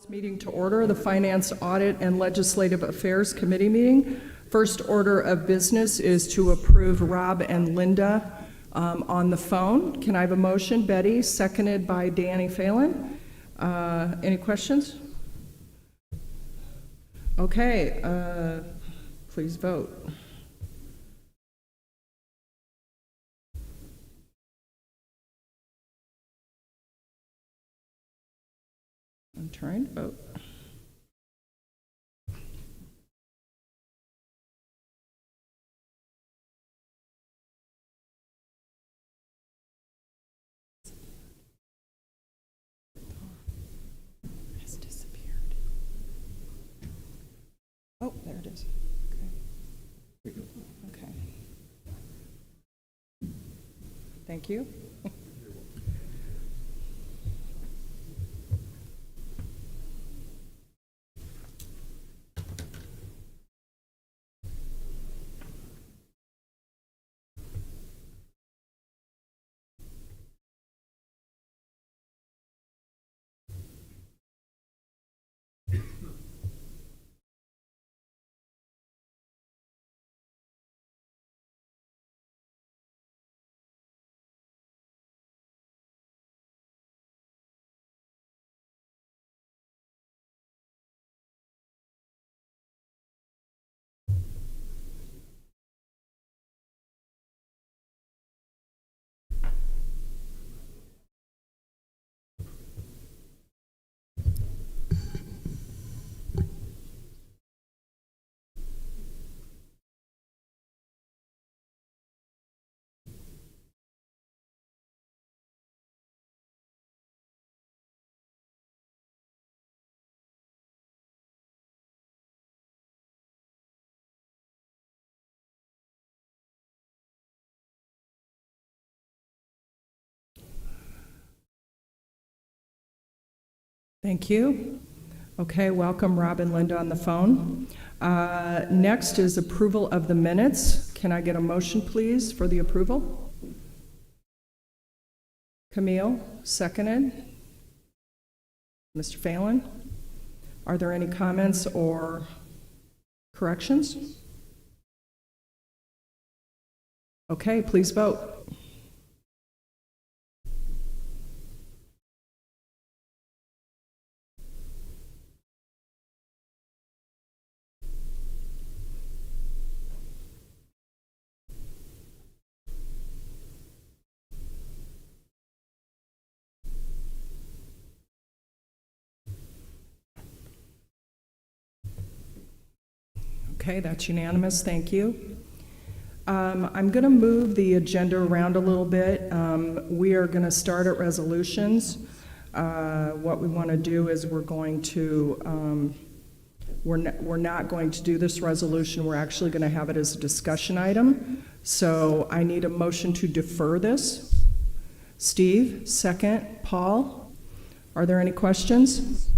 Meeting to order, the Finance, Audit, and Legislative Affairs Committee meeting. First order of business is to approve Rob and Linda on the phone. Can I have a motion? Betty, seconded by Danny Phelan. Any questions? Okay, please vote. I'm trying to vote. It's disappeared. Oh, there it is. Okay. Okay. Thank you. Thank you. Okay, welcome Rob and Linda on the phone. Next is approval of the minutes. Can I get a motion, please, for the approval? Camille, seconded. Mr. Phelan, are there any comments or corrections? Okay, please vote. Okay, that's unanimous. Thank you. I'm going to move the agenda around a little bit. We are going to start at resolutions. What we want to do is we're not going to do this resolution. We're actually going to have it as a discussion item. So I need a motion to defer this. Steve, second. Paul, are there any questions?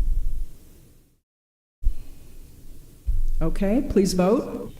Okay, please vote.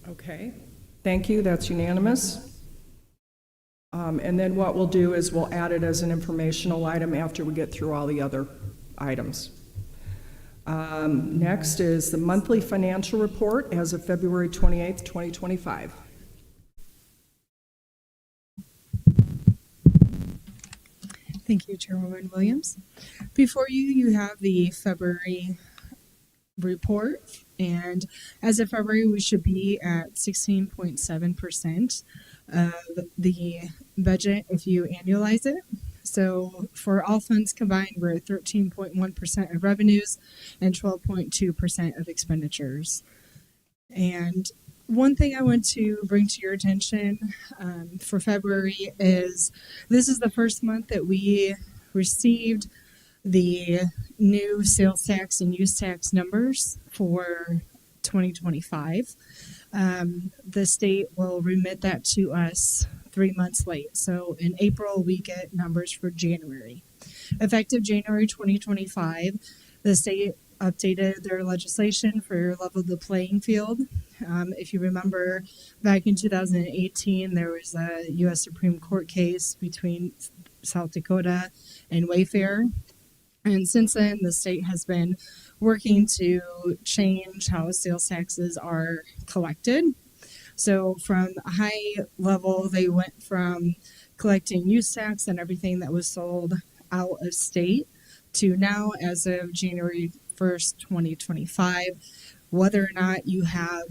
Okay, thank you, that's unanimous. And then what we'll do is we'll add it as an informational item after we get through all the other items. Next is the monthly financial report as of February 28th, 2025. Thank you, Chairwoman Williams. Before you, you have the February report, and as of February, we should be at 16.7% of the budget if you annualize it. So for all funds combined, we're at 13.1% of revenues and 12.2% of expenditures. And one thing I want to bring to your attention for February is this is the first month that we received the new sales tax and use tax numbers for 2025. The state will remit that to us 3 months late. So in April, we get numbers for January. Effective January 2025, the state updated their legislation for level the playing field. If you remember, back in 2018, there was a U.S. Supreme Court case between South Dakota and Wayfair. And since then, the state has been working to change how sales taxes are collected. So from a high level, they went from collecting use tax and everything that was sold out of state to now, as of January 1st, 2025, whether or not you have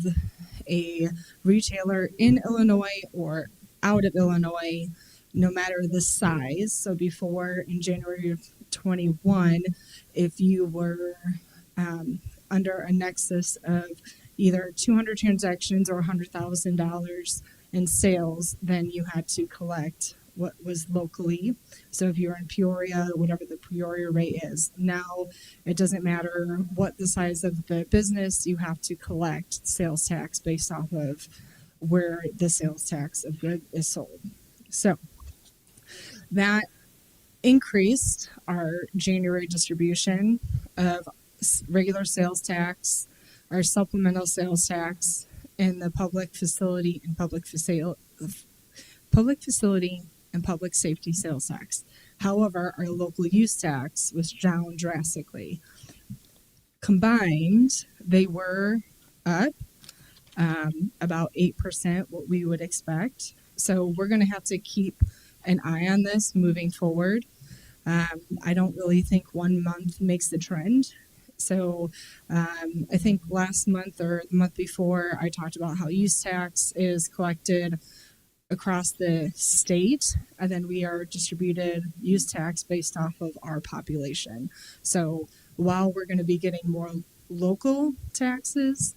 a retailer in Illinois or out of Illinois, no matter the size. So before, in January of 21, if you were under a nexus of either 200 transactions or $100,000 in sales, then you had to collect what was locally. So if you're in Peoria, whatever the Peoria rate is. Now, it doesn't matter what the size of the business, you have to collect sales tax based off of where the sales tax of good is sold. So that increased our January distribution of regular sales tax, our supplemental sales tax, and the public facility and public safety sales tax. However, our local use tax was down drastically. Combined, they were up about 8%, what we would expect. So we're going to have to keep an eye on this moving forward. I don't really think 1 month makes the trend. So I think last month or the month before, I talked about how use tax is collected across the state, and then we are distributed use tax based off of our population. So while we're going to be getting more local taxes,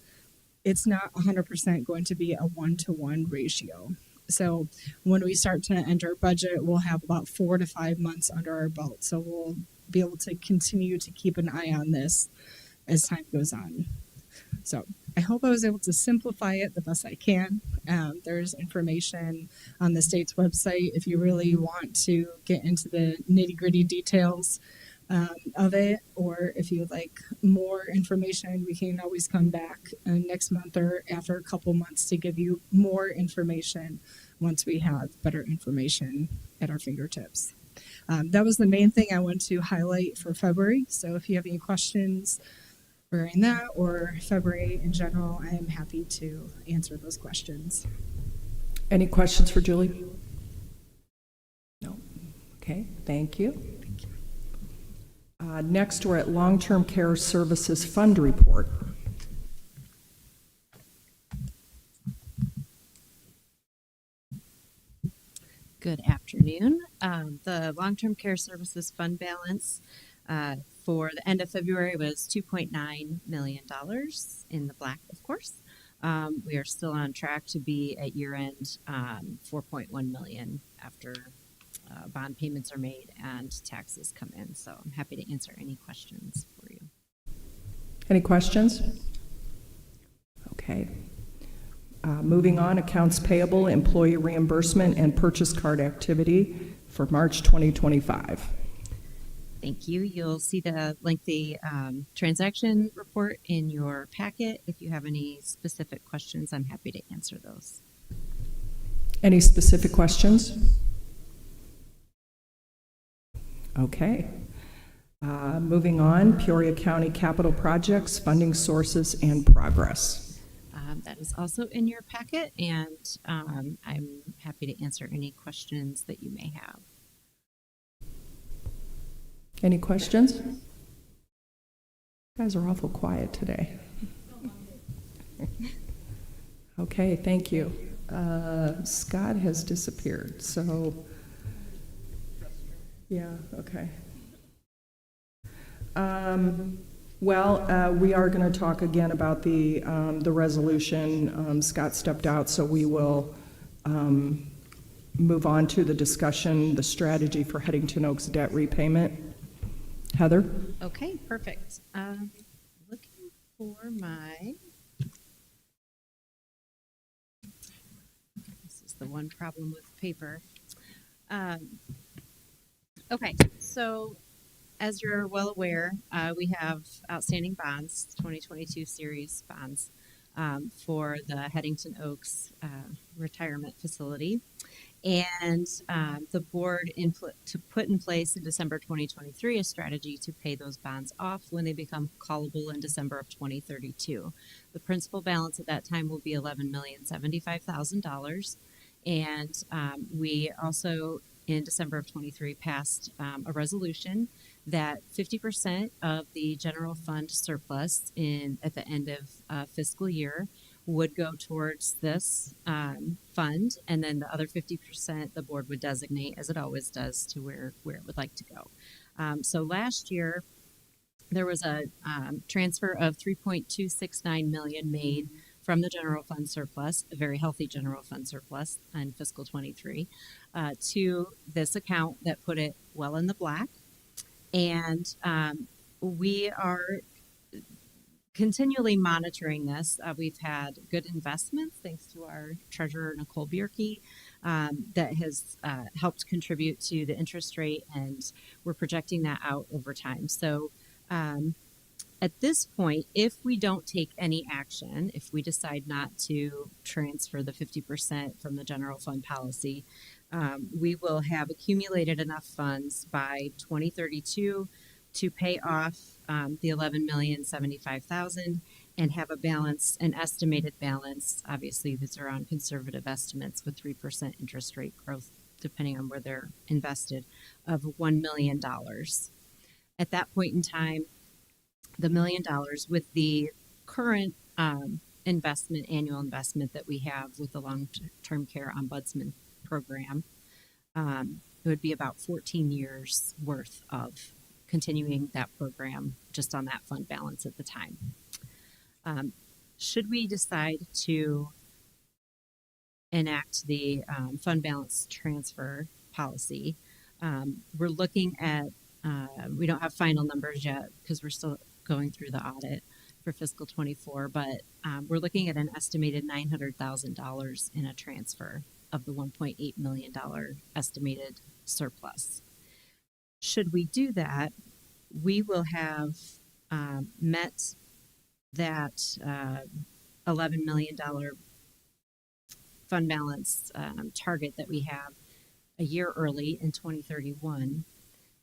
it's not 100% going to be a 1-to-1 ratio. So when we start to enter budget, we'll have about 4 to 5 months under our belt. So we'll be able to continue to keep an eye on this as time goes on. So I hope I was able to simplify it the best I can. There's information on the state's website if you really want to get into the nitty-gritty details of it, or if you would like more information, we can always come back next month or after a couple months to give you more information once we have better information at our fingertips. That was the main thing I wanted to highlight for February. So if you have any questions regarding that or February in general, I am happy to answer those questions. Any questions for Julie? No. Okay, thank you. Next, we're at Long-Term Care Services Fund Report. Good afternoon. The Long-Term Care Services Fund balance for the end of February was $2.9 million, in the black, of course. We are still on track to be at year-end $4.1 million after bond payments are made and taxes come in. So I'm happy to answer any questions for you. Any questions? Okay. Moving on, accounts payable, employee reimbursement, and purchase card activity for March 2025. Thank you. You'll see the lengthy transaction report in your packet. If you have any specific questions, I'm happy to answer those. Any specific questions? Okay. Moving on, Peoria County capital projects, funding sources, and progress. That is also in your packet, and I'm happy to answer any questions that you may have. Any questions? You guys are awful quiet today. Okay, thank you. Scott has disappeared, so Yeah, okay. Well, we are going to talk again about the resolution. Scott stepped out, so we will move on to the discussion, the strategy for Headington Oaks debt repayment. Heather? Okay, perfect. Looking for my. This is the one problem with paper. Okay, so as you're well aware, we have outstanding bonds, 2022 series bonds, for the Headington Oaks retirement facility. And the board to put in place in December 2023 a strategy to pay those bonds off when they become callable in December of 2032. The principal balance at that time will be $11,075,000. And we also, in December of 23, passed a resolution that 50% of the general fund surplus at the end of fiscal year would go towards this fund, and then the other 50% the board would designate, as it always does, to where it would like to go. So last year, there was a transfer of $3.269 million made from the general fund surplus, a very healthy general fund surplus in fiscal 23, to this account that put it well in the black. And we are continually monitoring this. We've had good investments thanks to our treasurer, Nicole Bierke, that has helped contribute to the interest rate, and we're projecting that out over time. So at this point, if we don't take any action, if we decide not to transfer the 50% from the general fund policy, we will have accumulated enough funds by 2032 to pay off the $11,075,000 and have a balance, an estimated balance. Obviously, these are on conservative estimates with 3% interest rate growth, depending on where they're invested, of $1 million. At that point in time, the $1 million with the current annual investment that we have with the long-term care ombudsman program, it would be about 14 years worth of continuing that program just on that fund balance at the time. Should we decide to enact the fund balance transfer policy, we're looking at, we don't have final numbers yet because we're still going through the audit for fiscal 24, but we're looking at an estimated $900,000 in a transfer of the $1.8 million estimated surplus. Should we do that, we will have met that $11 million fund balance target that we have a year early in 2031.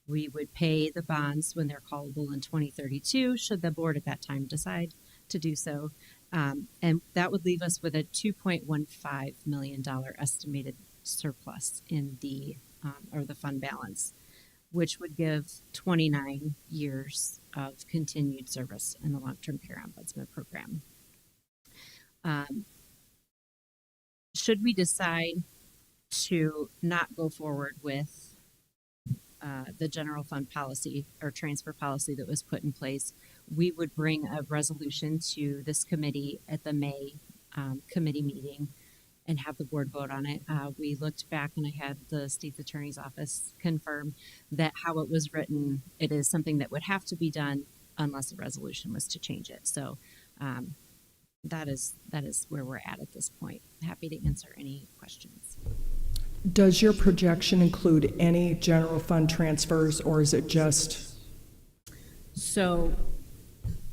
We would pay the bonds when they're callable in 2032, should the board at that time decide to do so. And that would leave us with a $2.15 million estimated surplus in the fund balance, which would give 29 years of continued service in the long-term care ombudsman program. Should we decide to not go forward with the general fund policy or transfer policy that was put in place, we would bring a resolution to this committee at the May committee meeting and have the board vote on it. We looked back and I had the state's attorney's office confirm that how it was written, it is something that would have to be done unless a resolution was to change it. So that is where we're at this point. Happy to answer any questions. Does your projection include any general fund transfers, or is it just? So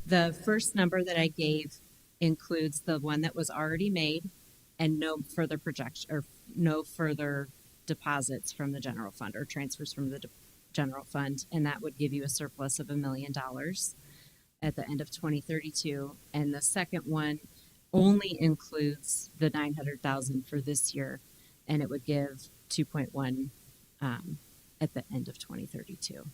the first number that I gave includes the one that was already made and no further projection or no further deposits from the general fund or transfers from the general fund. And that would give you a surplus of $1 million at the end of 2032. And the second one only includes the $900,000 for this year, and it would give 2.1 at the end of 2032.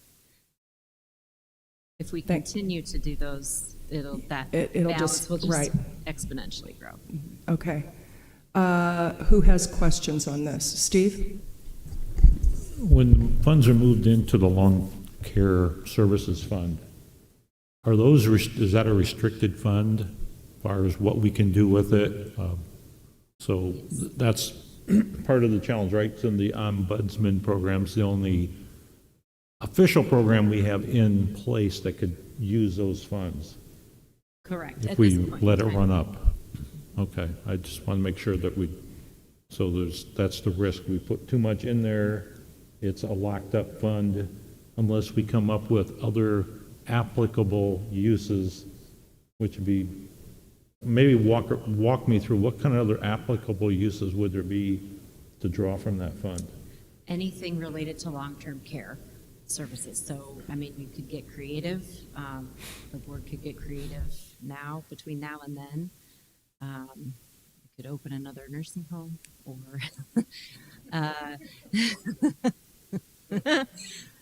If we continue to do those, it'll balance just will just right. exponentially grow. Okay. Who has questions on this? Steve? when funds are moved into the long care services fund, are those, is that a restricted fund as far as what we can do with it? So that's part of the challenge, right? So the ombudsman program's the only official program we have in place that could use those funds Correct. if At we this point let in it time. run up. Okay, I just want to make sure that so that's the risk. We put too much in there, it's a locked up fund unless we come up with other applicable uses, which would be, maybe walk me through what kind of other applicable uses would there be to draw from that fund? Anything related to long-term care services. So, I mean, you could get creative. The board could get creative now, between now and then. You could open another nursing home or,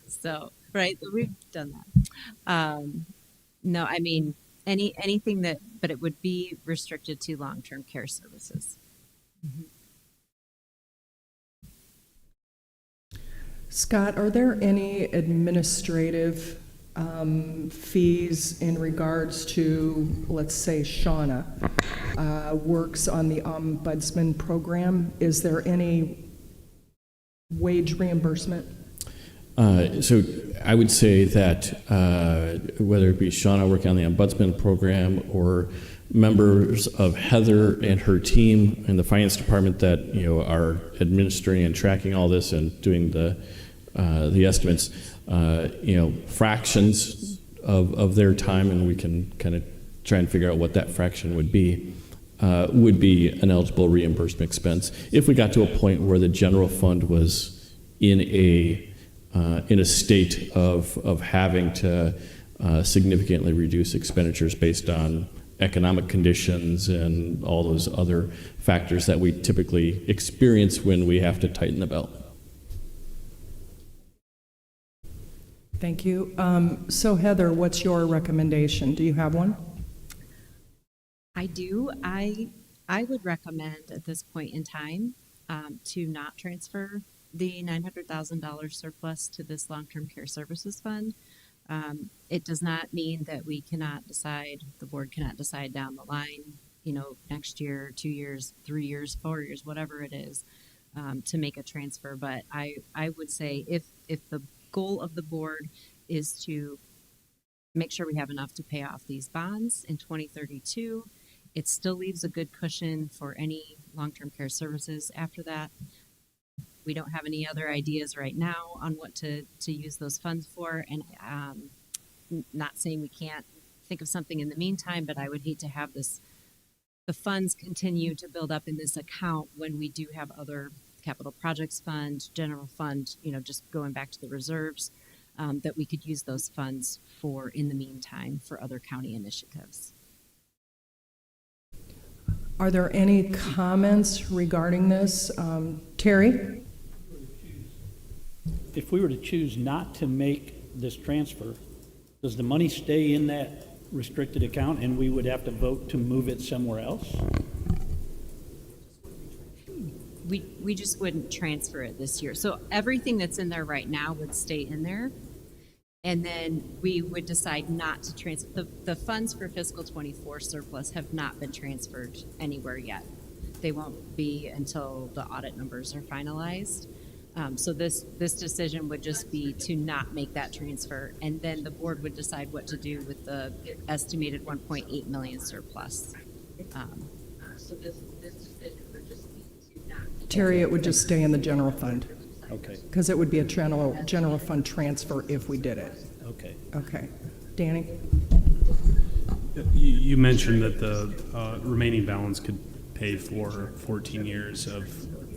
so, right, we've done that. No, I mean, anything that, but it would be restricted to long-term care services. Scott, are there any administrative fees in regards to, let's say, Shauna works on the ombudsman program? Is there any wage reimbursement? So I would say that whether it be Shauna working on the ombudsman program or members of Heather and her team in the finance department that are administering and tracking all this and doing the estimates, fractions of their time, and we can kind of try and figure out what that fraction would be an eligible reimbursement expense if we got to a point where the general fund was in a state of having to significantly reduce expenditures based on economic conditions and all those other factors that we typically experience when we have to tighten the belt. Thank you. So Heather, what's your recommendation? Do you have one? I do. I would recommend at this point in time to not transfer the $900,000 surplus to this long-term care services fund. It does not mean that we cannot decide, the board cannot decide down the line, next year, 2 years, 3 years, 4 years, whatever it is, to make a transfer. But I would say if the goal of the board is to make sure we have enough to pay off these bonds in 2032, it still leaves a good cushion for any long-term care services after that. We don't have any other ideas right now on what to use those funds for, and not saying we can't think of something in the meantime, but I would hate to have the funds continue to build up in this account when we do have other capital projects fund, general fund, just going back to the reserves, that we could use those funds for in the meantime for other county initiatives. Are there any comments regarding this? Terry? If we were to choose not to make this transfer, does the money stay in that restricted account and we would have to vote to move it somewhere else? We just wouldn't transfer it this year. So everything that's in there right now would stay in there. And then we would decide not to transfer. The funds for fiscal 24 surplus have not been transferred anywhere yet. They won't be until the audit numbers are finalized. So this decision would just be to not make that transfer, and then the board would decide what to do with the estimated 1.8 million surplus. So this decision would just be to not. Terry, it would just stay in the general fund, Okay, because it would be a general fund transfer if we did it. okay. Okay. Danny? You mentioned that the remaining balance could pay for 14 years of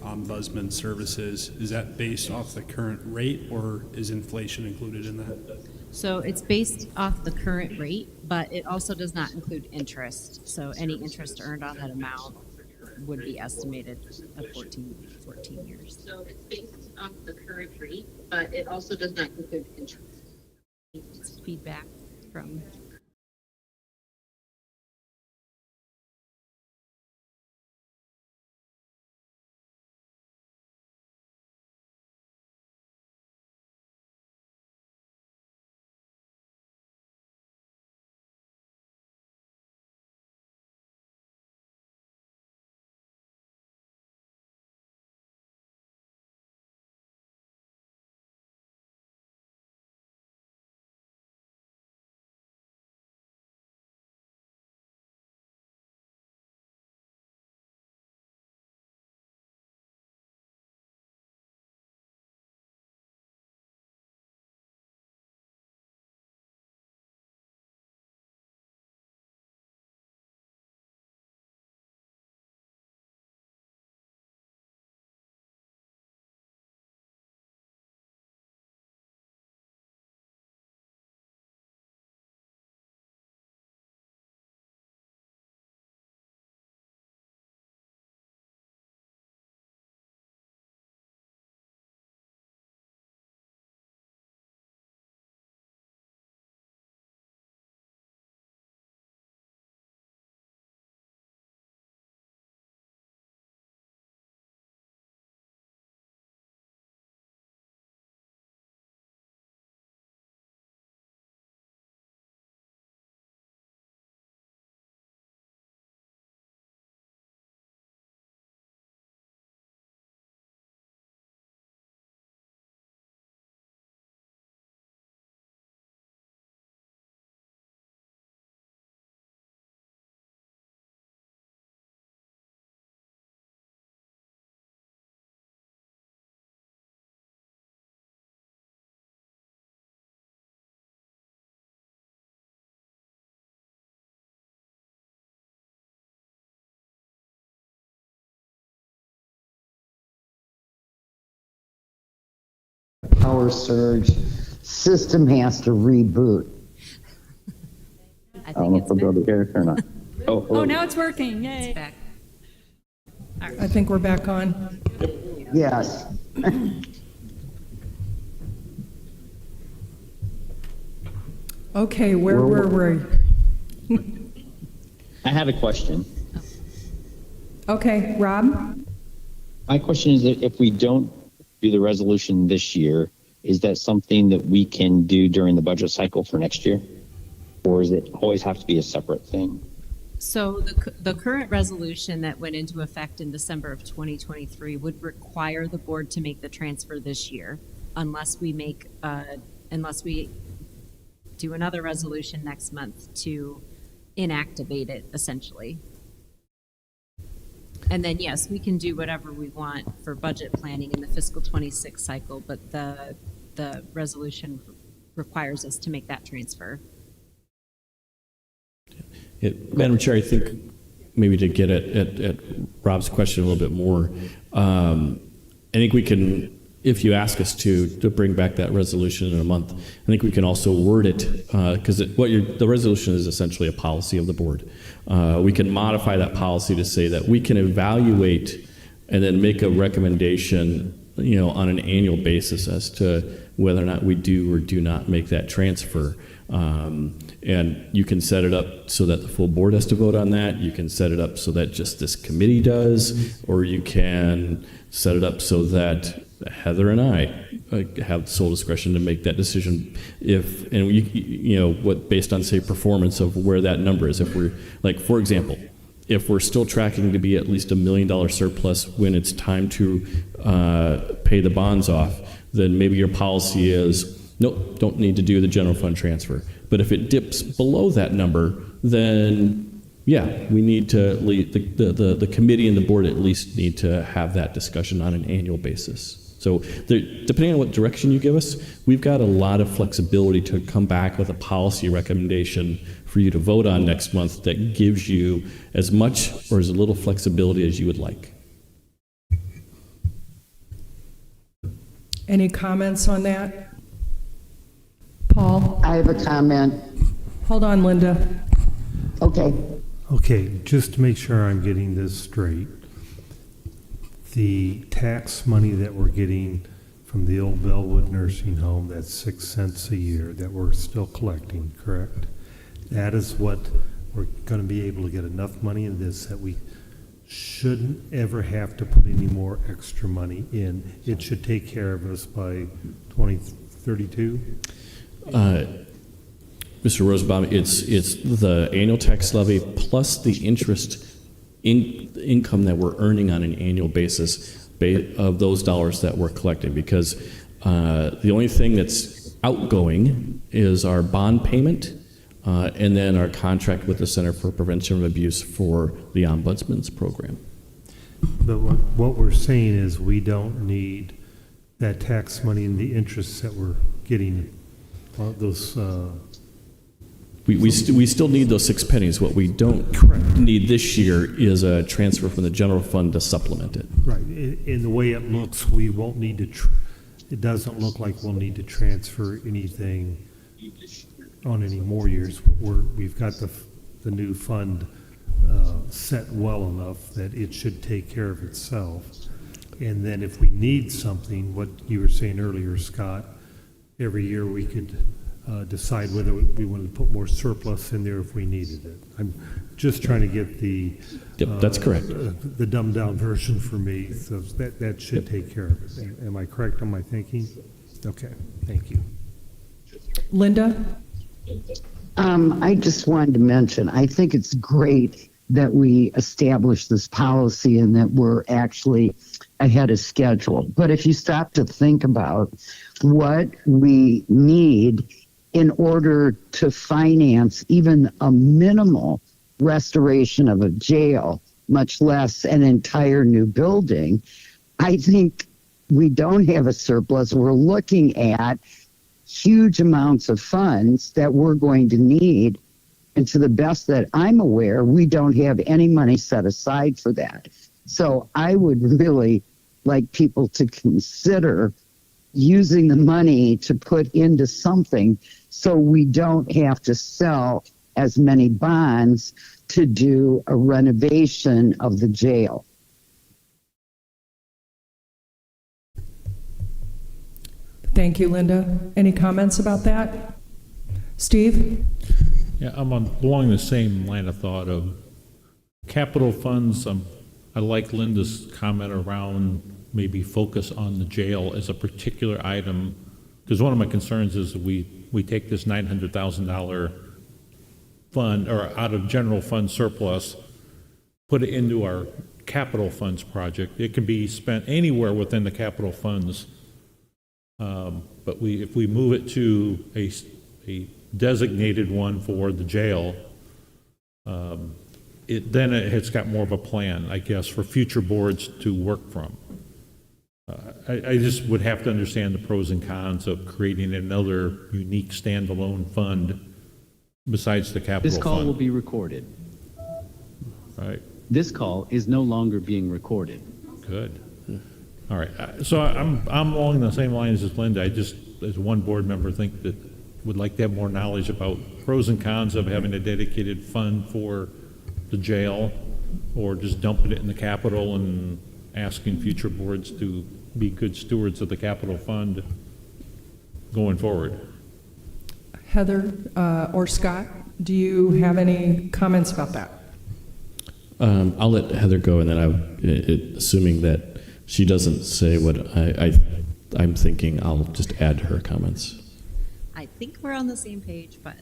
ombudsman services. Is that based off the current rate, or is inflation included in that? So it's based off the current rate, but it also does not include interest. So any interest earned on that amount would be estimated at 14 years. So it's based off the current rate, but it also does not include interest. It's feedback from power surge. System has to reboot. I I don't think know it's if we'll go been, to Eric or not. Oh, hello. Oh, now it's working. it's Yay. back. I think we're back on. Yes. Okay, where were we? I have a question. Okay, Rob? My question is that if we don't do the resolution this year, is that something that we can do during the budget cycle for next year? Or does it always have to be a separate thing? So the current resolution that went into effect in December of 2023 would require the board to make the transfer this year unless we do another resolution next month to inactivate it, essentially. And then, yes, we can do whatever we want for budget planning in the fiscal 26 cycle, but the resolution requires us to make that transfer. Madam Chair, I think maybe to get at Rob's question a little bit more, I think we can, if you ask us to bring back that resolution in a month, I think we can also word it, because the resolution is essentially a policy of the board. We can modify that policy to say that we can evaluate and then make a recommendation, on an annual basis as to whether or not we do or do not make that transfer. And you can set it up so that the full board has to vote on that. You can set it up so that just this committee does, or you can set it up so that Heather and I have sole discretion to make that decision. Based on, say, performance of where that number is. If we're, like, for example, if we're still tracking to be at least $1 million surplus when it's time to pay the bonds off, then maybe your policy is, nope, don't need to do the general fund transfer. But if it dips below that number, then yeah, we need to, the committee and the board at least need to have that discussion on an annual basis. So depending on what direction you give us, we've got a lot of flexibility to come back with a policy recommendation for you to vote on next month that gives you as much or as little flexibility as you would like. Any comments on that? Paul? I have a comment. Hold on, Linda. Okay. Okay, just to make sure I'm getting this straight, the tax money that we're getting from the old Bellwood nursing home, that's 6 cents a year that we're still collecting, correct? That is what we're going to be able to get enough money in this that we shouldn't ever have to put any more extra money in. It should take care of us by 2032. Mr. Rosenbaum, it's the annual tax levy plus the interest income that we're earning on an annual basis of those dollars that we're collecting, because the only thing that's outgoing is our bond payment and then our contract with the Center for Prevention of Abuse for the Ombudsman's program. But what we're saying is we don't need that tax money and the interests that we're getting, those... We still need those 6 pennies. What we don't need this year is a transfer from the general fund to supplement it. Right. In the way it looks, we won't need to, it doesn't look like we'll need to transfer anything on any more years. We've got the new fund set well enough that it should take care of itself. And then if we need something, what you were saying earlier, Scott, every year we could decide whether we wanted to put more surplus in there if we needed it. I'm just trying to get the that's correct. The dumbed down version for me, so that should take care of it. Am I correct on my thinking? Okay, thank you. Linda? I just wanted to mention, I think it's great that we establish this policy and that we're actually ahead of schedule. But if you stop to think about what we need in order to finance even a minimal restoration of a jail, much less an entire new building, I think we don't have a surplus. We're looking at huge amounts of funds that we're going to need. And to the best that I'm aware, we don't have any money set aside for that. So I would really like people to consider using the money to put into something so we don't have to sell as many bonds to do a renovation of the jail. Thank you, Linda. Any comments about that? Steve? Yeah, I'm along the same line of thought of capital funds. I like Linda's comment around maybe focus on the jail as a particular item, because one of my concerns is that we take this $900,000 fund, or out of general fund surplus, put it into our capital funds project. It can be spent anywhere within the capital funds. But if we move it to a designated one for the jail, then it's got more of a plan, I guess, for future boards to work from. I just would have to understand the pros and cons of creating another unique standalone fund besides the capital This call fund. will be recorded. Right, This call is no longer being recorded. good. All right, so I'm along the same lines as Linda. I just, as one board member, think that would like to have more knowledge about pros and cons of having a dedicated fund for the jail, or just dumping it in the capital and asking future boards to be good stewards of the capital fund going forward. Heather or Scott, do you have any comments about that? I'll let Heather go, and then assuming that she doesn't say what I'm thinking, I'll just add her comments. I think we're on the same page, but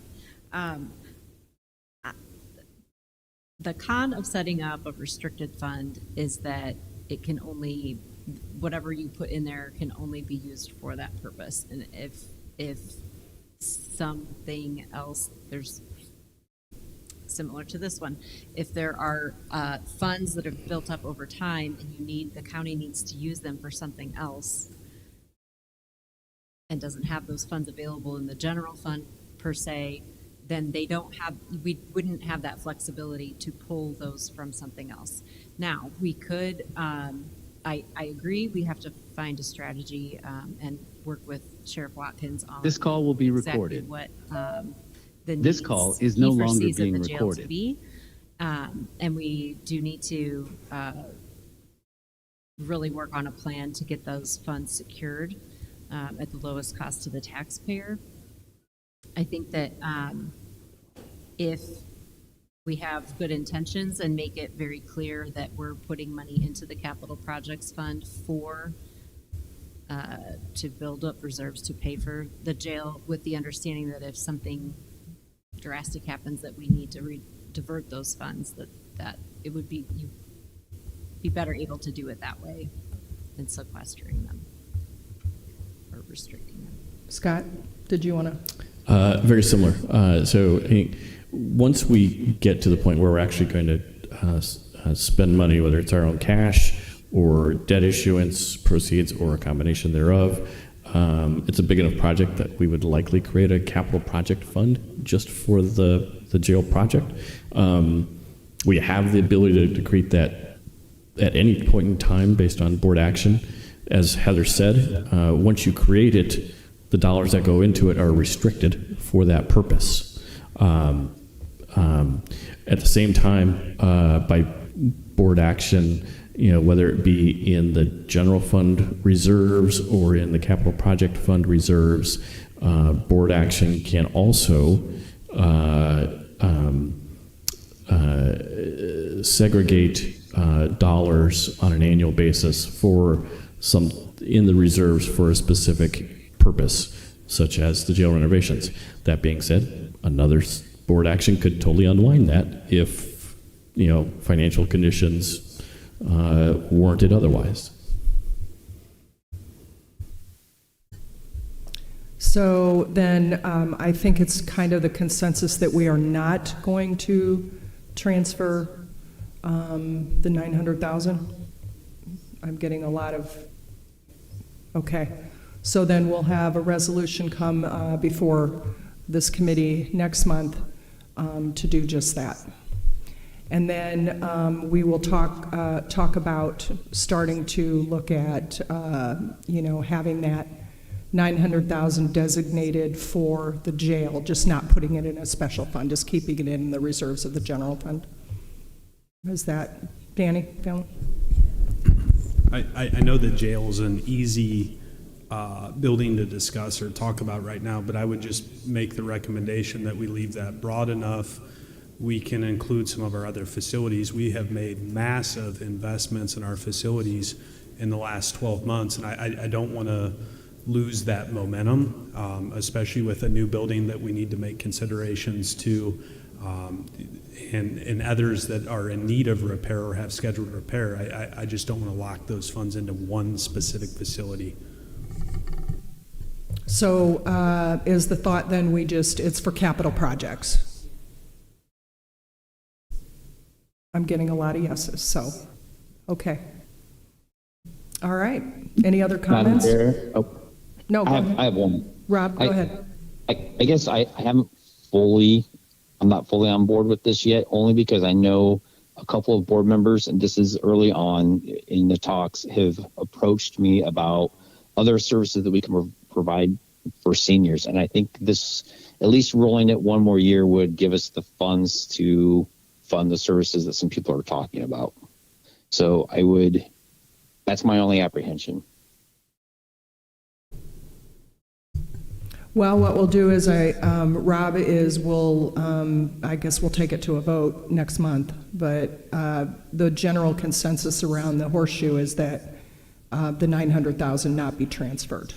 the con of setting up a restricted fund is that it can only, whatever you put in there can only be used for that purpose. And if something else, there's similar to this one, if there are funds that have built up over time and the county needs to use them for something else and doesn't have those funds available in the general fund per se, then we wouldn't have that flexibility to pull those from something else. Now, we could, I agree, we have to find a strategy and work with Sheriff Watkins on This call will be exactly recorded. what This call is no longer being recorded. And we do need to really work on a plan to get those funds secured at the lowest cost to the taxpayer. I think that if we have good intentions and make it very clear that we're putting money into the capital projects fund to build up reserves to pay for the jail, with the understanding that if something drastic happens that we need to divert those funds, that it would be, you'd be better able to do it that way than sequestering them or restricting them. Scott, did you want to? Very similar. So I think once we get to the point where we're actually going to spend money, whether it's our own cash or debt issuance proceeds or a combination thereof, it's a big enough project that we would likely create a capital project fund just for the jail project. We have the ability to create that at any point in time based on board action. As Heather said, once you create it, the dollars that go into it are restricted for that purpose. At the same time, by board action, whether it be in the general fund reserves or in the capital project fund reserves, board action can also segregate dollars on an annual basis for some in the reserves for a specific purpose, such as the jail renovations. That being said, another board action could totally unwind that if financial conditions warranted otherwise. So then I think it's kind of the consensus that we are not going to transfer the 900,000. I'm getting a lot of, okay. So then we'll have a resolution come before this committee next month to do just that. And then we will talk about starting to look at, having that 900,000 designated for the jail, just not putting it in a special fund, just keeping it in the reserves of the general fund. Is that, Danny, Phil? I know the jail is an easy building to discuss or talk about right now, but I would just make the recommendation that we leave that broad enough. We can include some of our other facilities. We have made massive investments in our facilities in the last 12 months, and I don't want to lose that momentum, especially with a new building that we need to make considerations to, and others that are in need of repair or have scheduled repair. I just don't want to lock those funds into one specific facility. So is the thought then it's for capital projects? I'm getting a lot of yeses, so, okay. All right. Any other comments? Madam Chair, No, go ahead. I have one. Rob, go ahead. I guess I'm not fully on board with this yet, only because I know a couple of board members, and this is early on in the talks, have approached me about other services that we can provide for seniors. And I think this, at least rolling it one more year, would give us the funds to fund the services that some people are talking about. So that's my only apprehension. Well, what we'll do is Rob, I guess we'll take it to a vote next month, but the general consensus around the horseshoe is that the 900,000 not be transferred.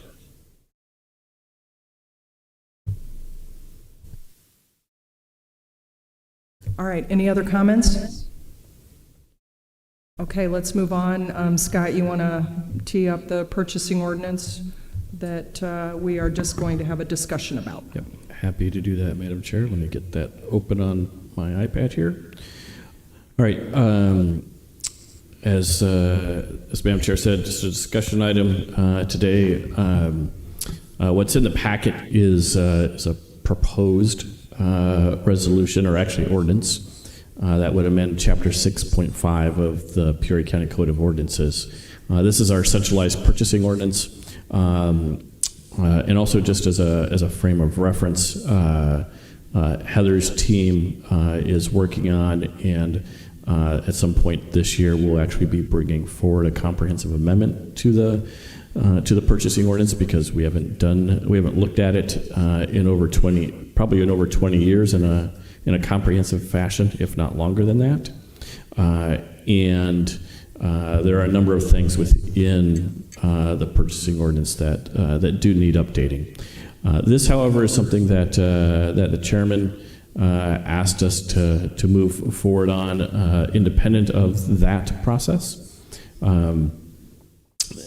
All right, any other comments? Okay, let's move on. Scott, you want to tee up the purchasing ordinance that we are just going to have a discussion about? Yep, happy to do that, Madam Chair. Let me get that open on my iPad here. All right, as Madam Chair said, just a discussion item today. What's in the packet is a proposed resolution, or actually ordinance, that would amend Chapter 6.5 of the Peoria County Code of Ordinances. This is our centralized purchasing ordinance, and also just as a frame of reference, Heather's team is working on, and at some point this year we'll actually be bringing forward a comprehensive amendment to the purchasing ordinance, because we haven't looked at it in over 20 years in a comprehensive fashion, if not longer than that. And there are a number of things within the purchasing ordinance that do need updating. This, however, is something that the chairman asked us to move forward on, independent of that process.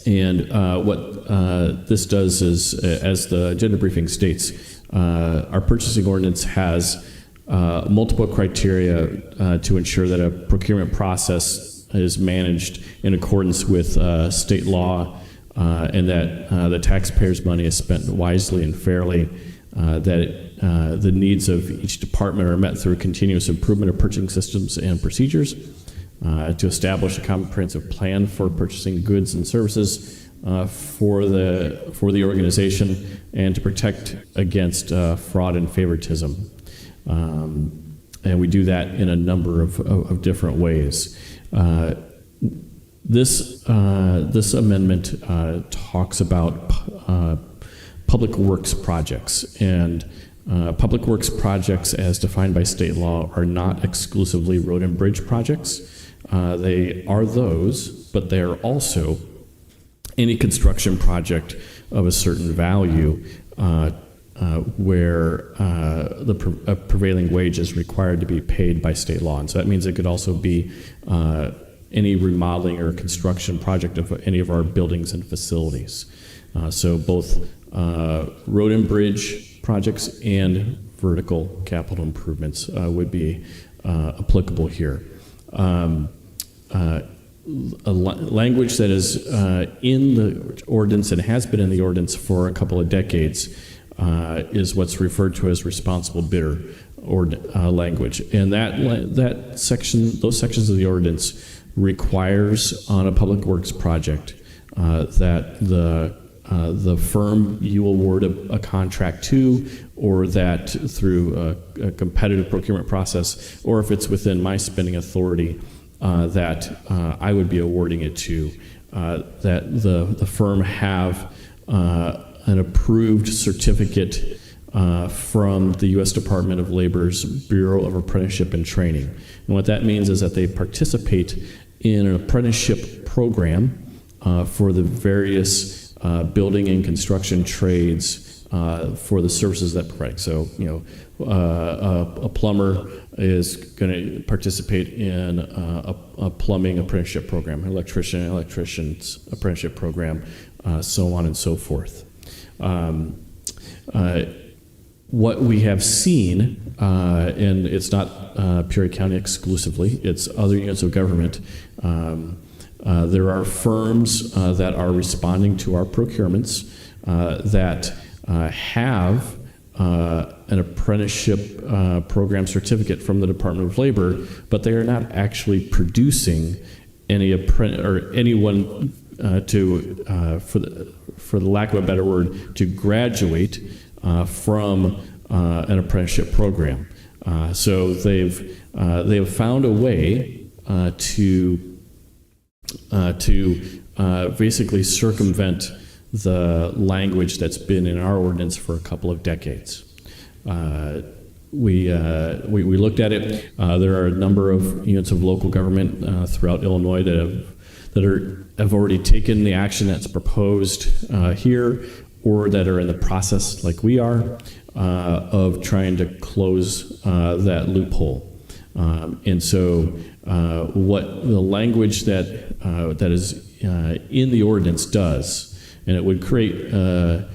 And what this does is, as the agenda briefing states, our purchasing ordinance has multiple criteria to ensure that a procurement process is managed in accordance with state law, and that the taxpayers' money is spent wisely and fairly, that the needs of each department are met through continuous improvement of purchasing systems and procedures, to establish a comprehensive plan for purchasing goods and services for the organization, and to protect against fraud and favoritism. And we do that in a number of different ways. This amendment talks about public works projects, and public works projects, as defined by state law, are not exclusively road and bridge projects. They are those, but they are also any construction project of a certain value where the prevailing wage is required to be paid by state law. And so that means it could also be any remodeling or construction project of any of our buildings and facilities. So both road and bridge projects and vertical capital improvements would be applicable here. A language that is in the ordinance and has been in the ordinance for a couple of decades is what's referred to as responsible bidder language, and that section, those sections of the ordinance, requires on a public works project that the the firm you award a contract to, or that through a competitive procurement process, or if it's within my spending authority, that I would be awarding it to, that the firm have an approved certificate from the U.S. Department of Labor's Bureau of Apprenticeship and Training. And what that means is that they participate in an apprenticeship program for the various building and construction trades for the services that provide. So, a plumber is going to participate in a plumbing apprenticeship program, an electrician's apprenticeship program, so on and so forth. What we have seen, and it's not Peoria County exclusively, it's other units of government, there are firms that are responding to our procurements that have an apprenticeship program certificate from the Department of Labor, but they are not actually producing any or anyone for the lack of a better word, to graduate from an apprenticeship program. So they've found a way to basically circumvent the language that's been in our ordinance for a couple of decades. We looked at it. There are a number of units of local government throughout Illinois that have already taken the action that's proposed here, or that are in the process, like we are, of trying to close that loophole. And so, what the language that is in the ordinance does, and it would create a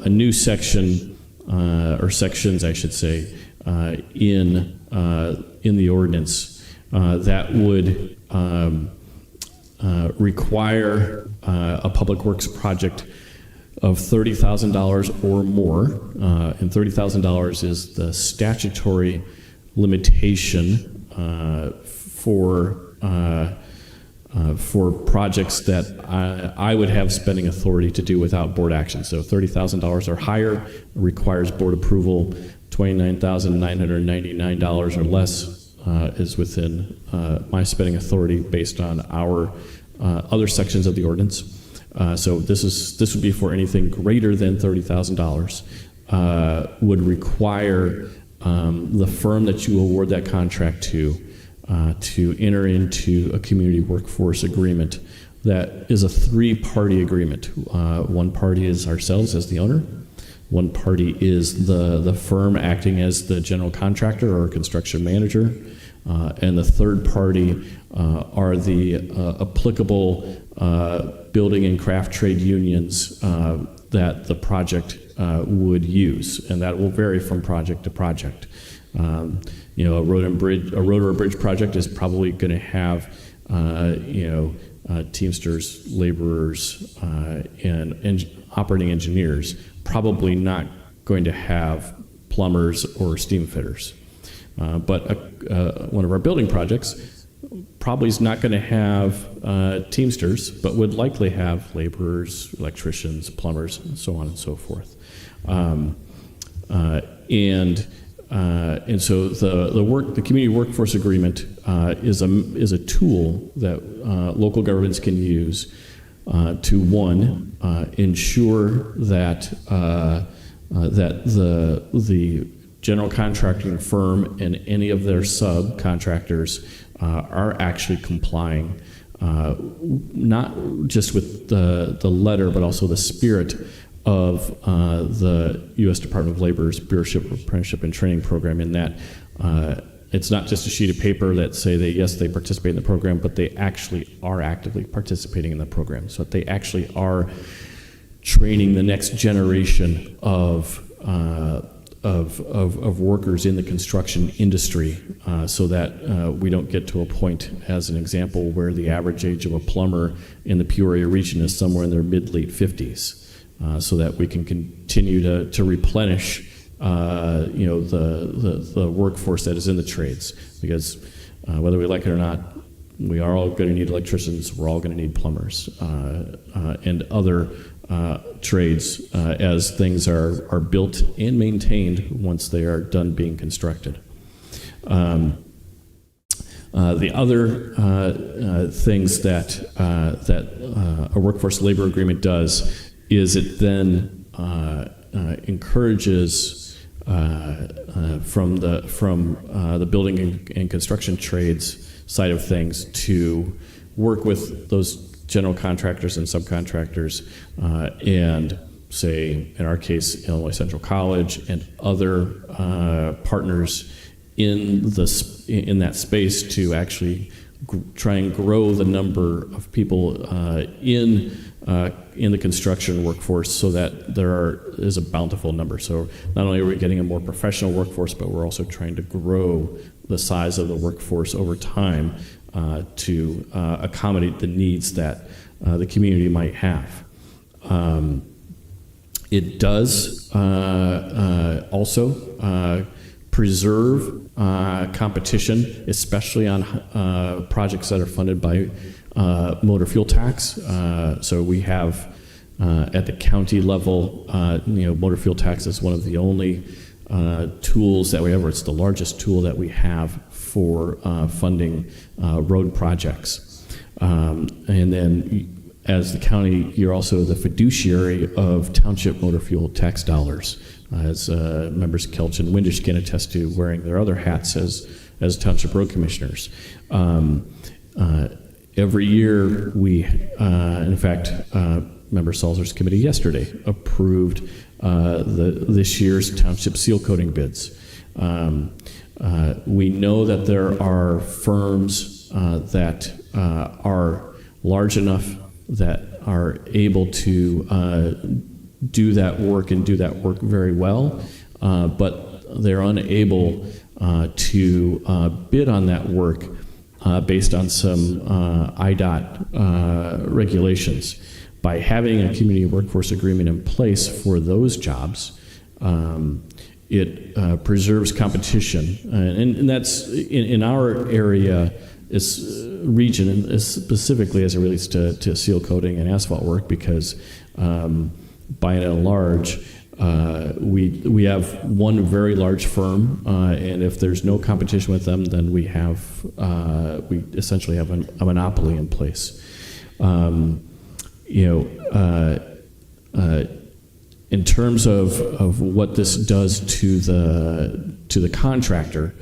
new section or sections, I should say, in the ordinance that would require a public works project of $30,000 or more, and $30,000 is the statutory limitation for projects that I would have spending authority to do without board action. So $30,000 or higher requires board approval. $29,999 or less is within my spending authority based on our other sections of the ordinance. So this would be for anything greater than $30,000. Would require the firm that you award that contract to enter into a community workforce agreement that is a three-party agreement. One party is ourselves as the owner. One party is the firm acting as the general contractor or construction manager. And the third party are the applicable building and craft trade unions that the project would use, and that will vary from project to project. A road or bridge project is probably going to have Teamsters, laborers, and operating engineers. Probably not going to have plumbers or steam fitters. But one of our building projects probably is not going to have Teamsters, but would likely have laborers, electricians, plumbers, and so on and so forth. And so the community workforce agreement is a tool that local governments can use to ensure that the general contracting firm and any of their subcontractors are actually complying, not just with the letter, but also the spirit of the U.S. Department of Labor's Bureau of Apprenticeship and Training program, in that it's not just a sheet of paper that say they participate in the program, but they actually are actively participating in the program, so that they actually are training the next generation of workers in the construction industry, so that we don't get to a point, as an example, where the average age of a plumber in the Peoria region is somewhere in their mid-late 50s, so that we can continue to replenish the workforce that is in the trades, because whether we like it or not, we are all going to need electricians, we're all going to need plumbers, and other trades as things are built and maintained once they are done being constructed. The other things that a workforce labor agreement does is it then encourages from the building and construction trades side of things to work with those general contractors and subcontractors and, say, in our case, Illinois Central College and other partners in that space to actually try and grow the number of people in the construction workforce so that there is a bountiful number. So not only are we getting a more professional workforce, but we're also trying to grow the size of the workforce over time to accommodate the needs that the community might have. It does also preserve competition, especially on projects that are funded by motor fuel tax. So we have at the county level, motor fuel tax is one of the only tools that we have, or it's the largest tool that we have for funding road projects. And then as the county, you're also the fiduciary of township motor fuel tax dollars, as members Kelch and Windish can attest to, wearing their other hats as township road commissioners. Every year we, in fact, Member Salzer's committee yesterday approved this year's township seal coating bids. We know that there are firms that are large enough that are able to do that work and do that work very well, but they're unable to bid on that work based on some IDOT regulations. By having a community workforce agreement in place for those jobs, it preserves competition, and that's in our area. It's region, and specifically as it relates to seal coating and asphalt work, because by and large, we have one very large firm, and if there's no competition with them, then we essentially have a monopoly in place. In terms of what this does to the contractor,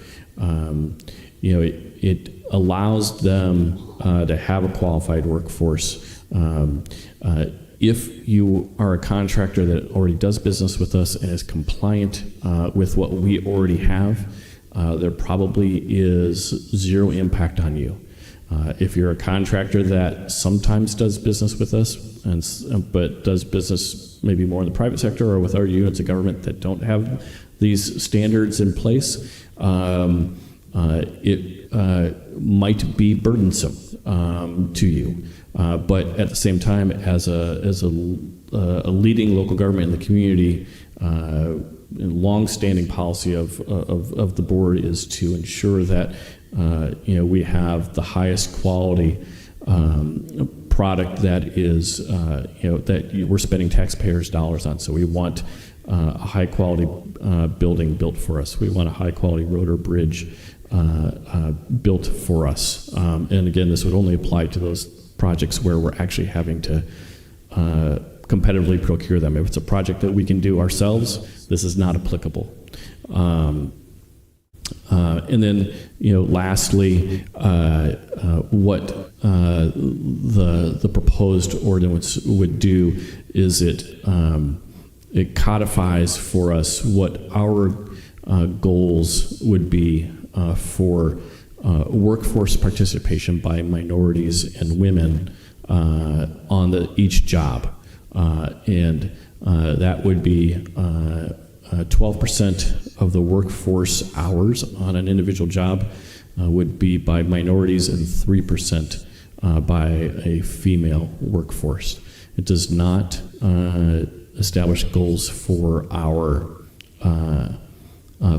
it allows them to have a qualified workforce. If you are a contractor that already does business with us and is compliant with what we already have, there probably is zero impact on you. If you're a contractor that sometimes does business with us, but does business maybe more in the private sector or with our units of government that don't have these standards in place, it might be burdensome to you. But at the same time, as a leading local government in the community, long-standing policy of the board is to ensure that we have the highest quality product that is that we're spending taxpayers' dollars on. So we want a high-quality building built for us. We want a high-quality road or bridge built for us. And again, this would only apply to those projects where we're actually having to competitively procure them. If it's a project that we can do ourselves, this is not applicable. And then, lastly, what the proposed ordinance would do is it codifies for us what our goals would be for workforce participation by minorities and women on each job. And that would be 12% of the workforce hours on an individual job would be by minorities and 3% by a female workforce. It does not establish goals for our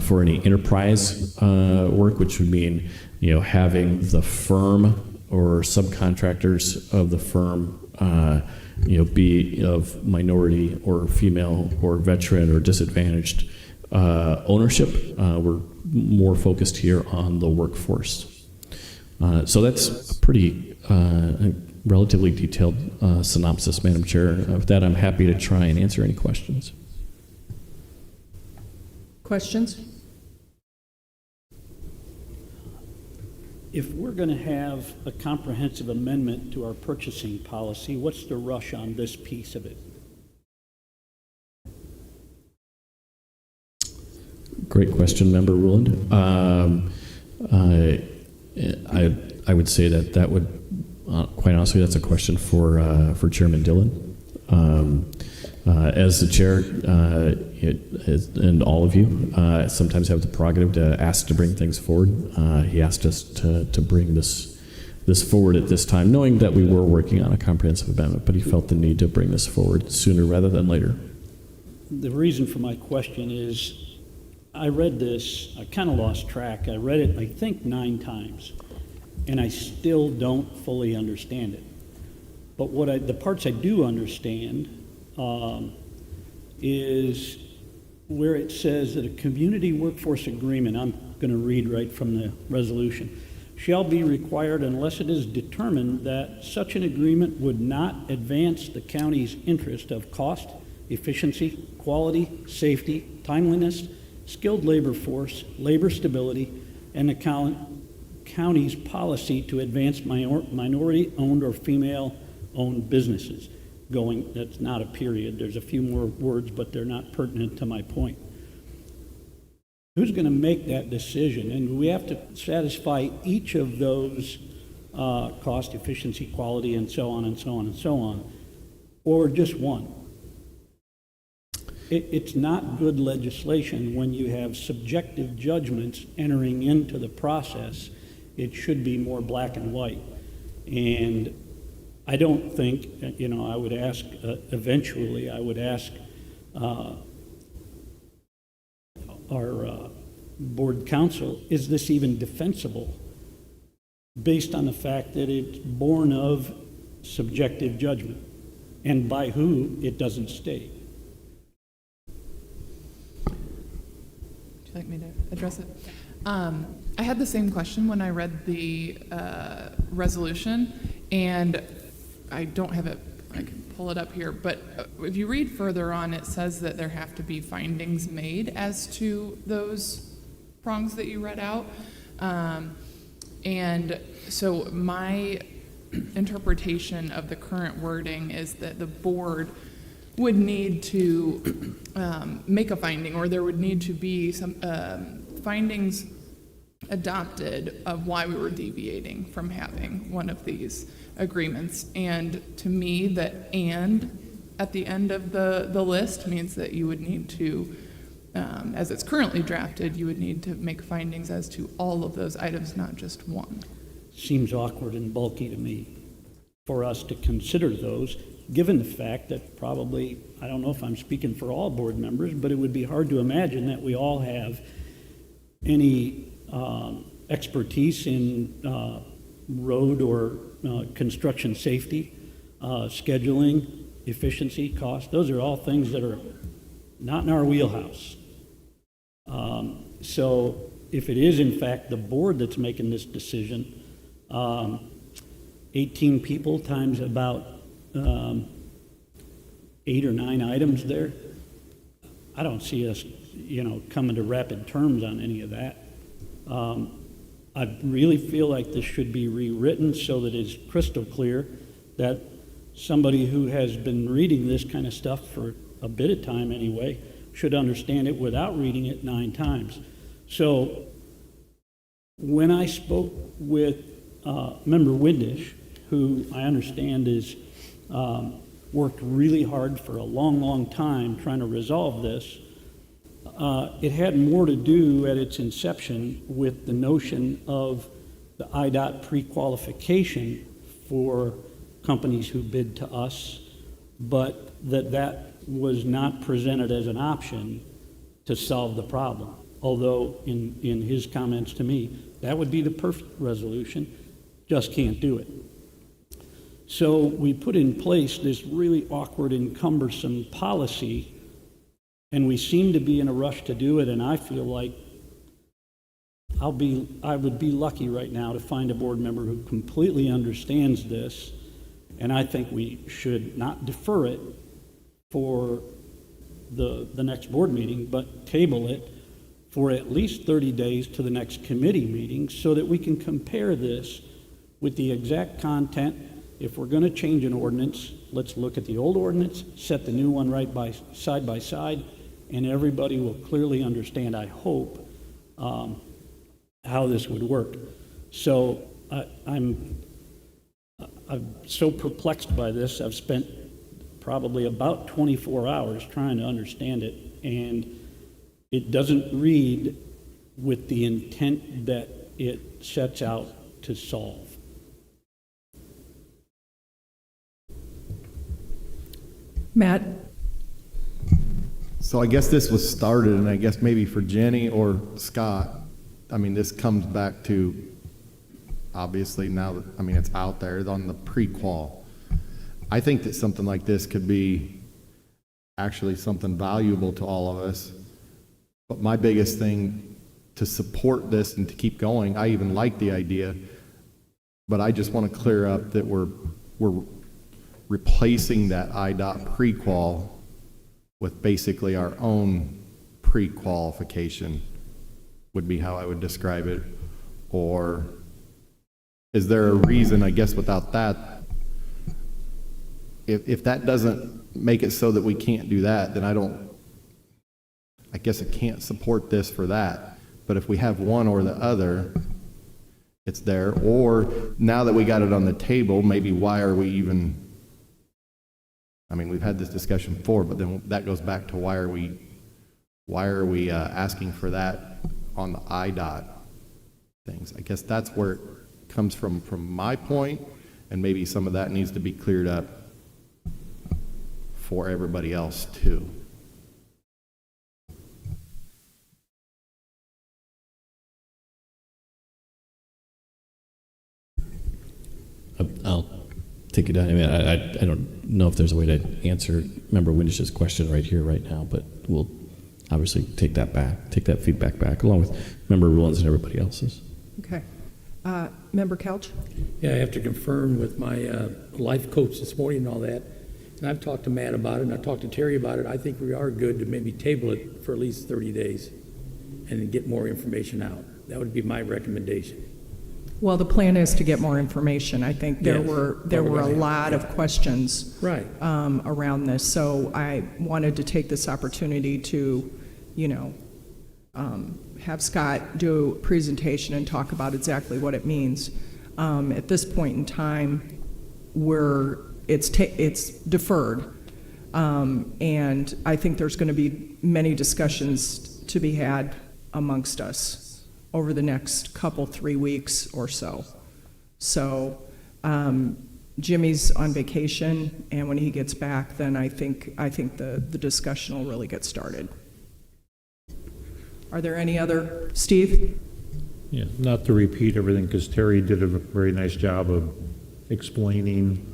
for any enterprise work, which would mean having the firm or subcontractors of the firm be of minority or female or veteran or disadvantaged ownership. We're more focused here on the workforce. So that's a pretty relatively detailed synopsis, Madam Chair. With that, I'm happy to try and answer any questions. Questions? If we're going to have a comprehensive amendment to our purchasing policy, what's the rush on this piece of it? Great question, Member Ruland. I would say that would, quite honestly, that's a question for Chairman Dillon. As the chair, and all of you sometimes have the prerogative to ask to bring things forward. He asked us to bring this forward at this time, knowing that we were working on a comprehensive amendment, but he felt the need to bring this forward sooner rather than later. The reason for my question is I read this, I kind of lost track. I read it, I think, 9 times, and I still don't fully understand it. But the parts I do understand is where it says that a community workforce agreement, I'm going to read right from the resolution, shall be required unless it is determined that such an agreement would not advance the county's interest of cost, efficiency, quality, safety, timeliness, skilled labor force, labor stability, and the county's policy to advance minority-owned or female-owned businesses. That's not a period. There's a few more words, but they're not pertinent to my point. Who's going to make that decision? And we have to satisfy each of those cost, efficiency, quality, and so on and so on and so on, or just one. It's not good legislation when you have subjective judgments entering into the process. It should be more black and white. And I don't think, I would ask, eventually, I would ask our board counsel, is this even defensible based on the fact that it's born of subjective judgment? And by who, it doesn't state. Would you like me to address it? I had the same question when I read the resolution, and I don't have it, I can pull it up here, but if you read further on, it says that there have to be findings made as to those prongs that you read out. And so my interpretation of the current wording is that the board would need to make a finding, or there would need to be some findings adopted of why we were deviating from having one of these agreements. And to me, that "and" at the end of the list means that you would need to, as it's currently drafted, you would need to make findings as to all of those items, not just one. Seems awkward and bulky to me for us to consider those, given the fact that probably, I don't know if I'm speaking for all board members, but it would be hard to imagine that we all have any expertise in road or construction safety, scheduling, efficiency, cost. Those are all things that are not in our wheelhouse. So if it is in fact the board that's making this decision, 18 people times about 8 or 9 items there, I don't see us, coming to rapid terms on any of that. I really feel like this should be rewritten so that it's crystal clear that somebody who has been reading this kind of stuff for a bit of time anyway should understand it without reading it 9 times. So when I spoke with Member Windish, who I understand is worked really hard for a long, long time trying to resolve this, it had more to do at its inception with the notion of the IDOT pre-qualification for companies who bid to us, but that was not presented as an option to solve the problem. Although in his comments to me, that would be the perfect resolution, just can't do it. So we put in place this really awkward and cumbersome policy, and we seem to be in a rush to do it, and I feel like I would be lucky right now to find a board member who completely understands this, and I think we should not defer it for the next board meeting, but table it for at least 30 days to the next committee meeting so that we can compare this with the exact content. If we're going to change an ordinance, let's look at the old ordinance, set the new one right by side, and everybody will clearly understand, I hope, how this would work. So I'm so perplexed by this. I've spent probably about 24 hours trying to understand it, and it doesn't read with the intent that it sets out to solve. Matt? So I guess this was started, and I guess maybe for Jenny or Scott, I mean, this comes back to, obviously now that, I mean, it's out there, it's on the pre-qual. I think that something like this could be actually something valuable to all of us. But my biggest thing to support this and to keep going, I even like the idea, but I just want to clear up that we're replacing that IDOT pre-qual with basically our own pre-qualification, would be how I would describe it. Or is there a reason, I guess, without that, if that doesn't make it so that we can't do that, then I guess I can't support this for that. But if we have one or the other, it's there. Or now that we got it on the table, maybe why are we even, I mean, we've had this discussion before, but then that goes back to why are we asking for that on the IDOT things? I guess that's where it comes from my point, and maybe some of that needs to be cleared up for everybody else too. I'll take it down. I mean, I don't know if there's a way to answer Member Windish's question right here, right now, but we'll obviously take that feedback back, along with Member Rowlands and everybody else's. Okay. Member Couch? Yeah, I have to confirm with my life coach this morning and all that. And I've talked to Matt about it, and I've talked to Terry about it. I think we are good to maybe table it for at least 30 days and then get more information out. That would be my recommendation. Well, the plan is to get more information. I think there Yes. were a lot of questions Right. Around this, so I wanted to take this opportunity to, have Scott do a presentation and talk about exactly what it means. At this point in time, it's deferred, and I think there's going to be many discussions to be had amongst us over the next 3 weeks or so. So Jimmy's on vacation, and when he gets back, then I think the discussion will really get started. Are there any other, Steve? Yeah, not to repeat everything, because Terry did a very nice job of explaining.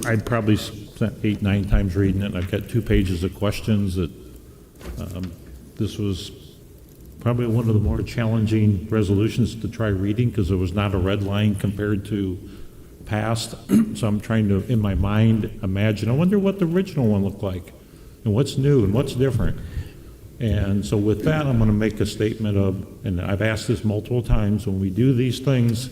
I'd probably spent 8-9 times reading it, and I've got 2 pages of questions that this was probably one of the more challenging resolutions to try reading, because it was not a red line compared to past. So I'm trying to, in my mind, imagine, I wonder what the original one looked like, and what's new, and what's different. And so with that, I'm going to make a statement of, and I've asked this multiple times, when we do these things,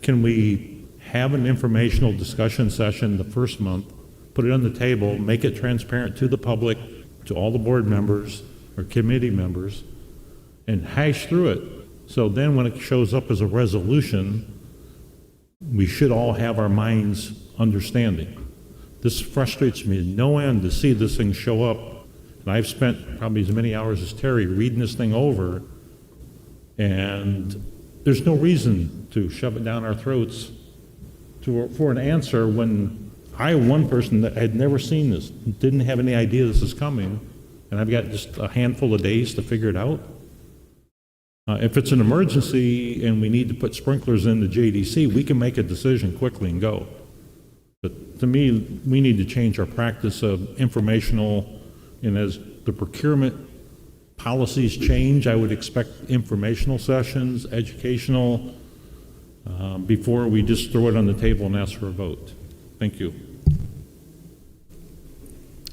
can we have an informational discussion session the first month, put it on the table, make it transparent to the public, to all the board members or committee members, and hash through it. So then when it shows up as a resolution, we should all have our minds understanding. This frustrates me no end to see this thing show up. And I've spent probably as many hours as Terry reading this thing over, and there's no reason to shove it down our throats for an answer when one person that had never seen this, didn't have any idea this is coming, and I've got just a handful of days to figure it out. If it's an emergency and we need to put sprinklers in the JDC, we can make a decision quickly and go. But to me, we need to change our practice of informational, and as the procurement policies change, I would expect informational sessions, educational, before we just throw it on the table and ask for a vote. Thank you.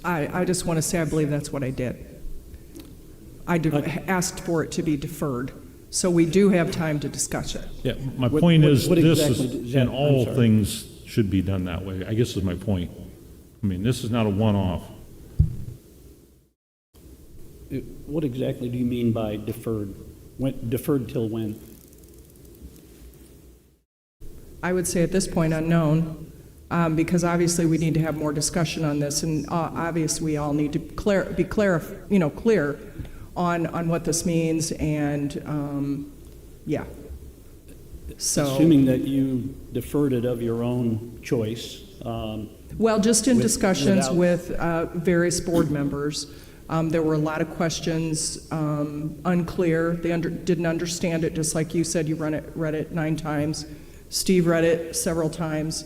I just want to say I believe that's what I did. I asked for it to be deferred, so we do have time to discuss it. Yeah, my point is, what this exactly is, is that? and all I'm sorry. things should be done that way, I guess is my point. I mean, this is not a one-off. What exactly do you mean by deferred? Deferred till when? I would say at this point unknown, because obviously we need to have more discussion on this, and obviously we all need to be clear on what this means, and yeah. So, Assuming that you deferred it of your own choice. well, just in discussions without- with various board members, there were a lot of questions, unclear. They didn't understand it, just like you said. You read it 9 times. Steve read it several times.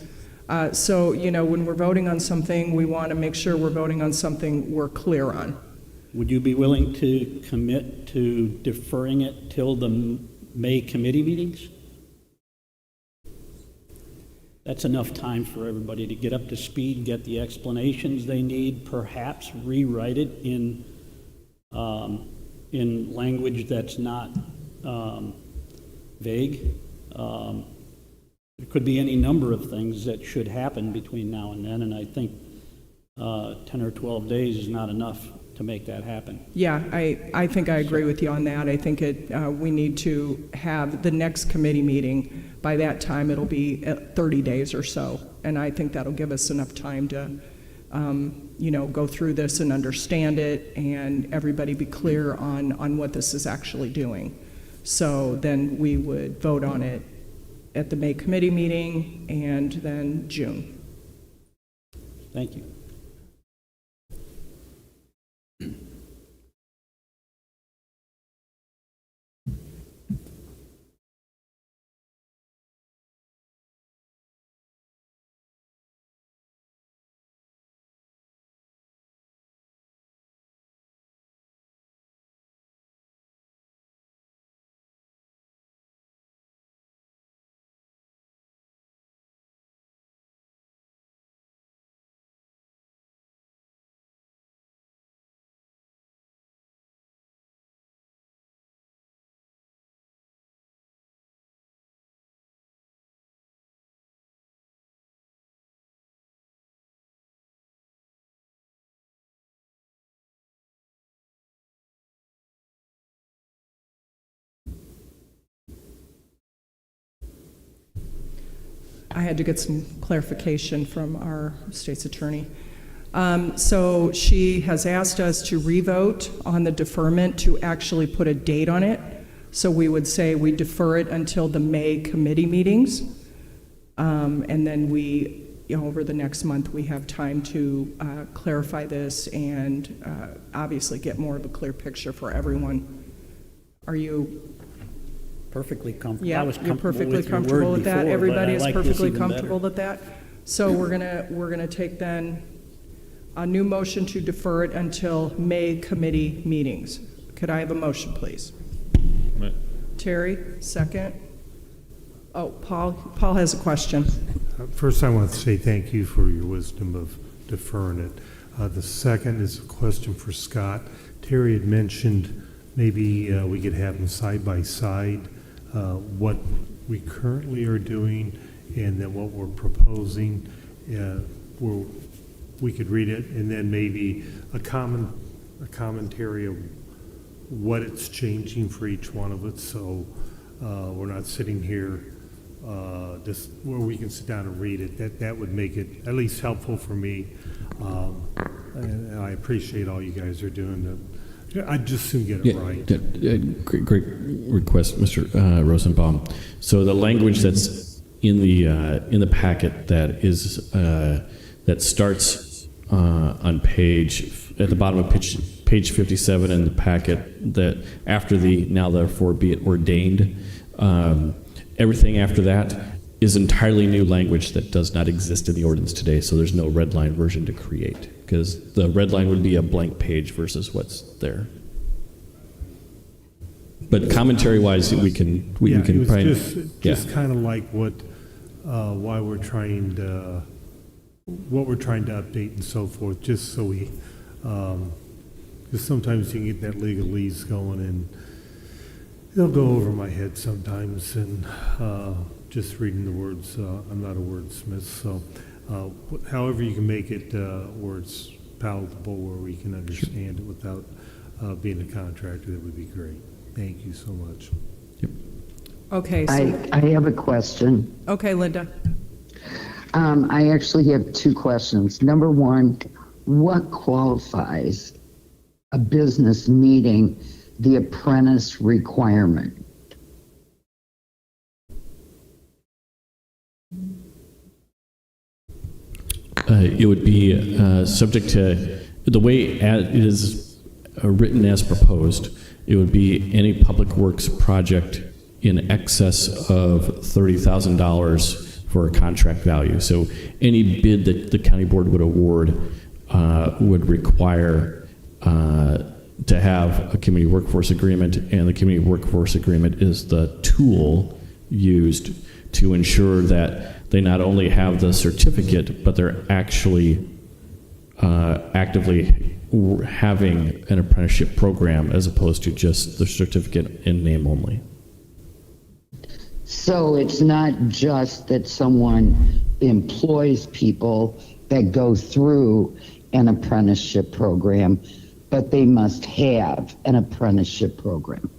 So, when we're voting on something, we want to make sure we're voting on something we're clear on. Would you be willing to commit to deferring it till the May committee meetings? That's enough time for everybody to get up to speed, get the explanations they need, perhaps rewrite it in language that's not vague. There could be any number of things that should happen between now and then, and I think 10 or 12 days is not enough to make that happen. Yeah, I think I agree with you on that. I think we need to have the next committee meeting. By that time, it'll be 30 days or so, and I think that'll give us enough time to, go through this and understand it, and everybody be clear on what this is actually doing. So then we would vote on it at the May committee meeting, and then June. Thank you. I had to get some clarification from our state's attorney. So she has asked us to revote on the deferment to actually put a date on it. So we would say we defer it until the May committee meetings. And then over the next month, we have time to clarify this and obviously get more of a clear picture for everyone. Are you? Perfectly comfortable. Yeah, I was you're perfectly with your comfortable word with that. before, Everybody but I is like this perfectly even comfortable better. with that. So we're gonna take then a new motion to defer it until May committee meetings. Could I have a motion, please? Terry, second. Oh, Paul has a question. First, I want to say thank you for your wisdom of deferring it. The second is a question for Scott. Terry had mentioned maybe we could have them side by side, what we currently are doing and then what we're proposing. Where we could read it, and then maybe a commentary of what it's changing for each one of us, so we're not sitting here just where we can sit down and read it. That would make it at least helpful for me, and I appreciate all you guys are doing. I'd just soon get it right. Great request, Mr. Rosenbaum. So the language that's in the packet that is that starts on at the bottom of page 57 in the packet, that after the now therefore be it ordained, everything after that is entirely new language that does not exist in the ordinance today, so there's no red line version to create, because the red line would be a blank page versus what's there. But commentary-wise, we can It was probably, just kind of like what why we're trying to what we're trying to update and so forth, just so we because sometimes you can get that legalese going and it'll go over my head sometimes, and just reading the words, I'm not a wordsmith, so however you can make it where it's palatable, where we can understand it without being a contractor, that would be great. Thank you so much. Yep. Okay, so, I have a question. okay, Linda. I actually have two questions. Number one, what qualifies a business meeting the apprentice requirement? It would be subject to the way it is written as proposed. It would be any public works project in excess of $30,000 for a contract value. So any bid that the county board would award would require to have a community workforce agreement, and the community workforce agreement is the tool used to ensure that they not only have the certificate, but they're actually actively having an apprenticeship program as opposed to just the certificate in name only. So it's not just that someone employs people that go through an apprenticeship program, but they must have an apprenticeship program.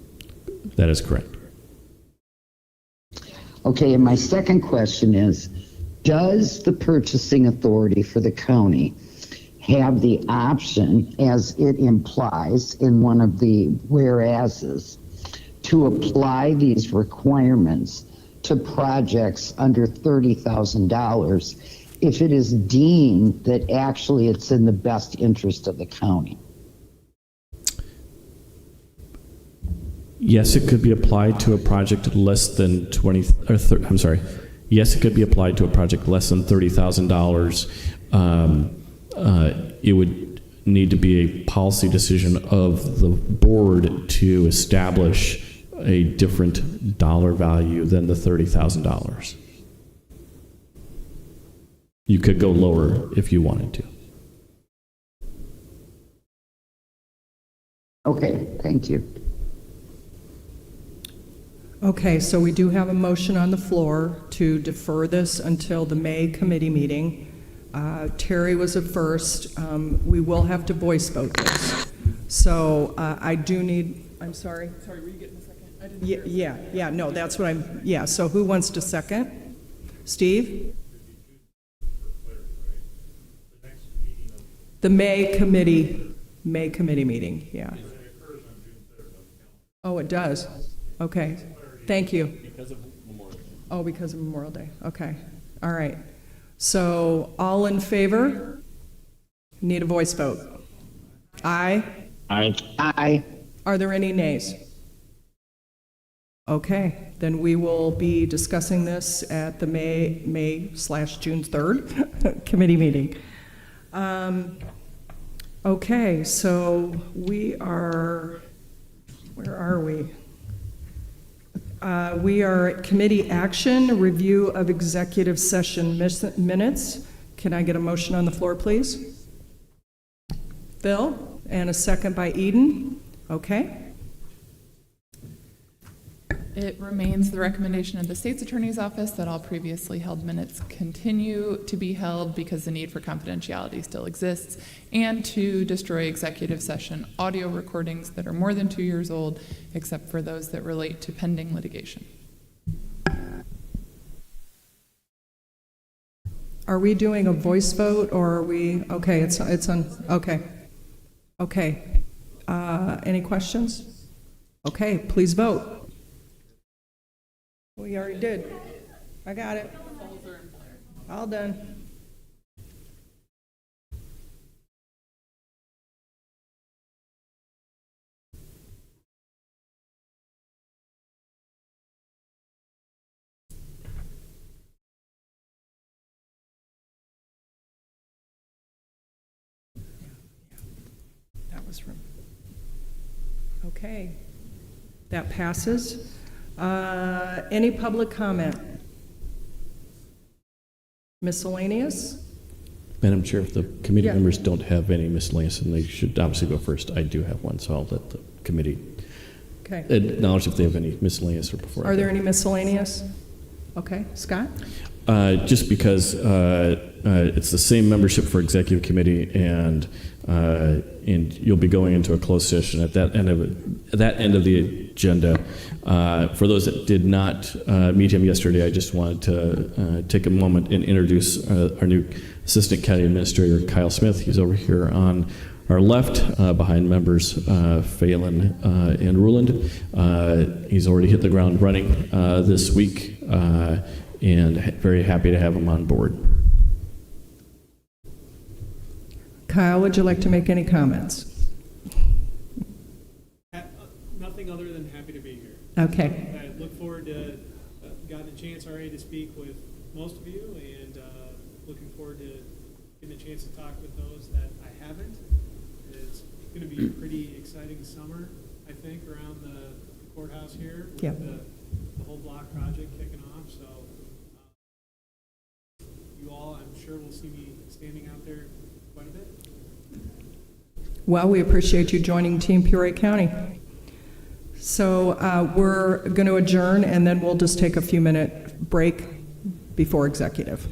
That is correct. Okay, and my second question is, does the purchasing authority for the county have the option, as it implies in one of the whereases, to apply these requirements to projects under $30,000 if it is deemed that actually it's in the best interest of the county? Yes, it could be applied to a project less than Yes, it could be applied to a project less than $30,000. It would need to be a policy decision of the board to establish a different dollar value than the $30,000. You could go lower if you wanted to. Okay, thank you. Okay, so we do have a motion on the floor to defer this until the May committee meeting. Terry was a first. We will have to voice vote this. So I do need, I'm sorry. Sorry, were you getting a second? I didn't hear it. Yeah, no, that's what so who wants to second? Steve? The May committee meeting, yeah. Oh, it does? Okay, thank you. Because of Memorial Day. Oh, because of Memorial Day, okay, all right. So, all in favor? Need a voice vote. Aye? Aye. Aye. Are there any nays? Okay, then we will be discussing this at the May/June 3rd committee meeting. Okay, so we are, where are we? We are at committee action, review of executive session minutes. Can I get a motion on the floor, please? Phil, and a second by Eden. Okay. It remains the recommendation of the state's attorney's office that all previously held minutes continue to be held because the need for confidentiality still exists, and to destroy executive session audio recordings that are more than 2 years old, except for those that relate to pending litigation. Are we doing a voice vote, or are we, okay, it's on, okay. Okay. Any questions? Okay, please vote. We already did. I got it. All done. this room. Okay, that passes. Any public comment? Miscellaneous? Madam Chair, if the committee Yeah. members don't have any miscellaneous, and they should obviously go first, I do have one, so I'll let the committee Okay. acknowledge if they have any miscellaneous or before. I Are go. there any miscellaneous? Okay, Scott? Just because it's the same membership for executive committee, and you'll be going into a closed session at that end of the agenda. For those that did not meet him yesterday, I just wanted to take a moment and introduce our new Assistant County Administrator, Kyle Smith. He's over here on our left, behind members Phelan and Ruland. He's already hit the ground running this week, and very happy to have him on board. Kyle, would you like to make any comments? Nothing other than happy to be here. Okay. I look forward to gotten a chance already to speak with most of you, and looking forward to getting a chance to talk with those that I haven't. It's going to be a pretty exciting summer, I think, around the courthouse here with Yep. the whole block project kicking off. So you all, I'm sure, will see me standing out there quite a bit. Well, we appreciate you joining Team Peoria County. So we're going to adjourn, and then we'll just take a few-minute break before executive.